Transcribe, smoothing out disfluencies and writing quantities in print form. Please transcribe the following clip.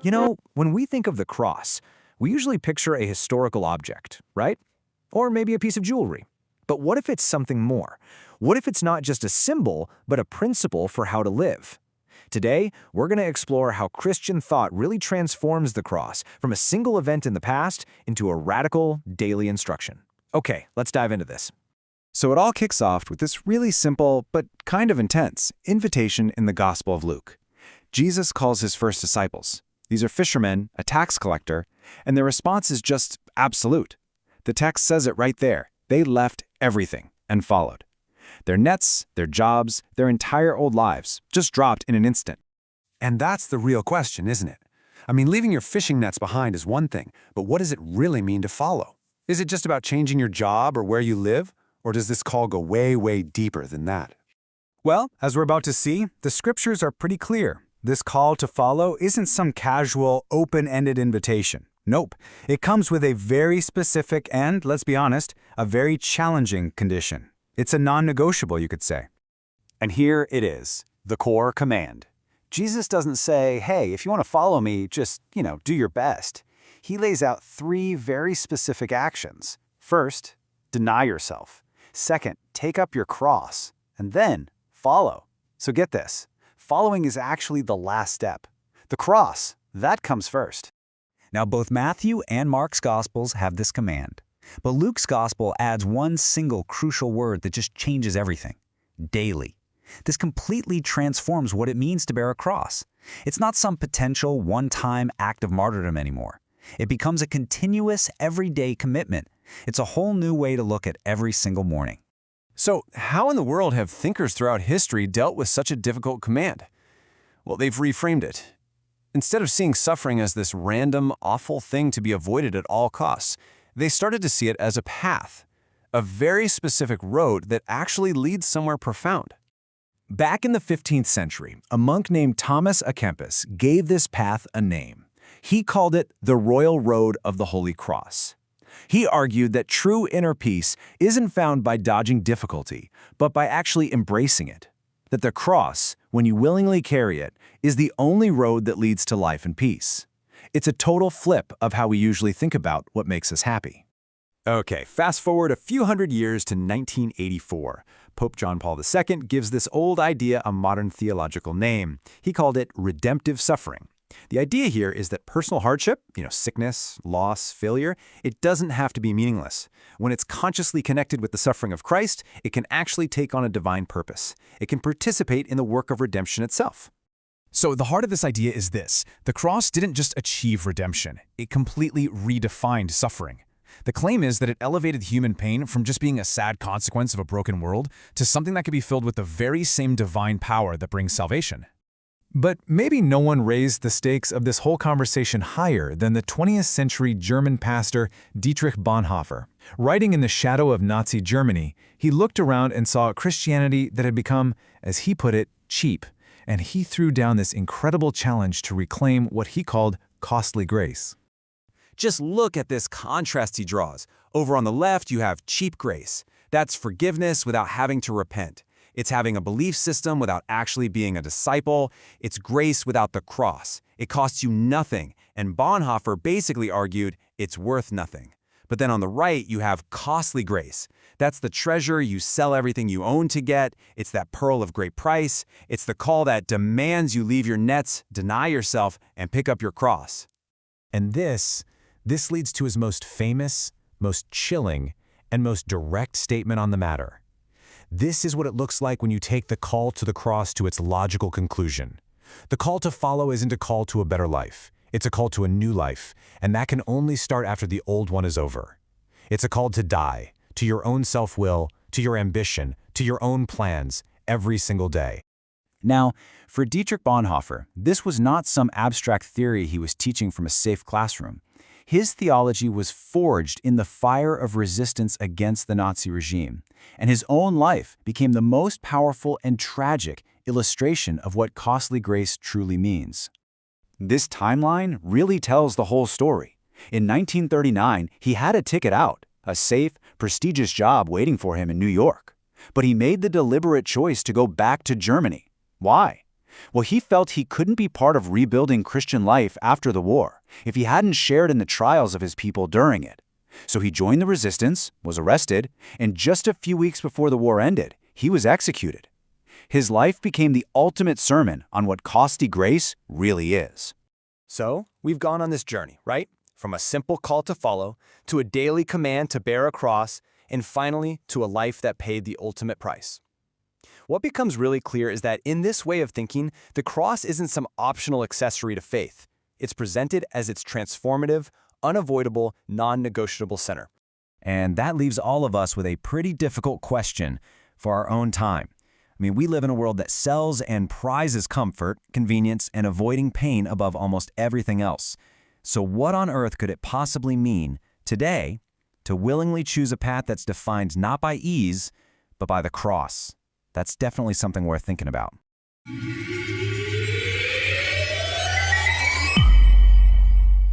When we think of the cross, we usually picture a historical object, right? Or maybe a piece of jewelry. But what if it's something more? What if it's not just a symbol, but a principle for how to live? Today, we're going to explore how Christian thought really transforms the cross from a single event in the past into a radical daily instruction. Okay, let's dive into this. So it all kicks off with this really simple, but kind of intense, invitation in the Gospel of Luke. Jesus calls his first disciples. These are fishermen, a tax collector, and their response is just absolute. The text says it right there. They left everything and followed. Their nets, their jobs, their entire old lives just dropped in an instant. And that's the real question, isn't it? I mean, leaving your fishing nets behind is one thing, but what does it really mean to follow? Is it just about changing your job or where you live? Or does this call go way, way deeper than that? Well, as we're about to see, the scriptures are pretty clear. This call to follow isn't some casual, open-ended invitation. Nope. It comes with a very specific and, let's be honest, a very challenging condition. It's a non-negotiable, you could say. And here it is, the core command. Jesus doesn't say, hey, if you want to follow me, just, do your best. He lays out three very specific actions. First, deny yourself. Second, take up your cross. And then, follow. So get this. Following is actually the last step. The cross, that comes first. Now, both Matthew and Mark's Gospels have this command. But Luke's Gospel adds one single crucial word that just changes everything. Daily. This completely transforms what it means to bear a cross. It's not some potential one-time act of martyrdom anymore. It becomes a continuous, everyday commitment. It's a whole new way to look at every single morning. So, how in the world have thinkers throughout history dealt with such a difficult command? Well, they've reframed it. Instead of seeing suffering as this random, awful thing to be avoided at all costs, they started to see it as a path, a very specific road that actually leads somewhere profound. Back in the 15th century, a monk named Thomas à Kempis gave this path a name. He called it the Royal Road of the Holy Cross. He argued that true inner peace isn't found by dodging difficulty, but by actually embracing it. That the cross, when you willingly carry it, is the only road that leads to life and peace. It's a total flip of how we usually think about what makes us happy. Okay, fast forward a few hundred years to 1984. Pope John Paul II gives this old idea a modern theological name. He called it redemptive suffering. The idea here is that personal hardship, sickness, loss, failure, it doesn't have to be meaningless. When it's consciously connected with the suffering of Christ, it can actually take on a divine purpose. It can participate in the work of redemption itself. So the heart of this idea is this. The cross didn't just achieve redemption. It completely redefined suffering. The claim is that it elevated human pain from just being a sad consequence of a broken world to something that could be filled with the very same divine power that brings salvation. But maybe no one raised the stakes of this whole conversation higher than the 20th century German pastor Dietrich Bonhoeffer. Writing in the shadow of Nazi Germany, he looked around and saw a Christianity that had become, as he put it, cheap, and he threw down this incredible challenge to reclaim what he called costly grace. Just look at this contrast he draws. Over on the left, you have cheap grace. That's forgiveness without having to repent. It's having a belief system without actually being a disciple. It's grace without the cross. It costs you nothing, and Bonhoeffer basically argued it's worth nothing. But then on the right, you have costly grace. That's the treasure you sell everything you own to get. It's that pearl of great price. It's the call that demands you leave your nets, deny yourself, and pick up your cross. And this leads to his most famous, most chilling, and most direct statement on the matter. This is what it looks like when you take the call to the cross to its logical conclusion. The call to follow isn't a call to a better life. It's a call to a new life, and that can only start after the old one is over. It's a call to die, to your own self-will, to your ambition, to your own plans, every single day. Now, for Dietrich Bonhoeffer, this was not some abstract theory he was teaching from a safe classroom. His theology was forged in the fire of resistance against the Nazi regime, and his own life became the most powerful and tragic illustration of what costly grace truly means. This timeline really tells the whole story. In 1939, he had a ticket out, a safe, prestigious job waiting for him in New York. But he made the deliberate choice to go back to Germany. Why? Well, he felt he couldn't be part of rebuilding Christian life after the war if he hadn't shared in the trials of his people during it. So he joined the resistance, was arrested, and just a few weeks before the war ended, he was executed. His life became the ultimate sermon on what costly grace really is. So, we've gone on this journey, right? From a simple call to follow, to a daily command to bear a cross, and finally, to a life that paid the ultimate price. What becomes really clear is that in this way of thinking, the cross isn't some optional accessory to faith. It's presented as its transformative, unavoidable, non-negotiable center. And that leaves all of us with a pretty difficult question for our own time. I mean, we live in a world that sells and prizes comfort, convenience, and avoiding pain above almost everything else. So what on earth could it possibly mean today to willingly choose a path that's defined not by ease, but by the cross? That's definitely something worth thinking about.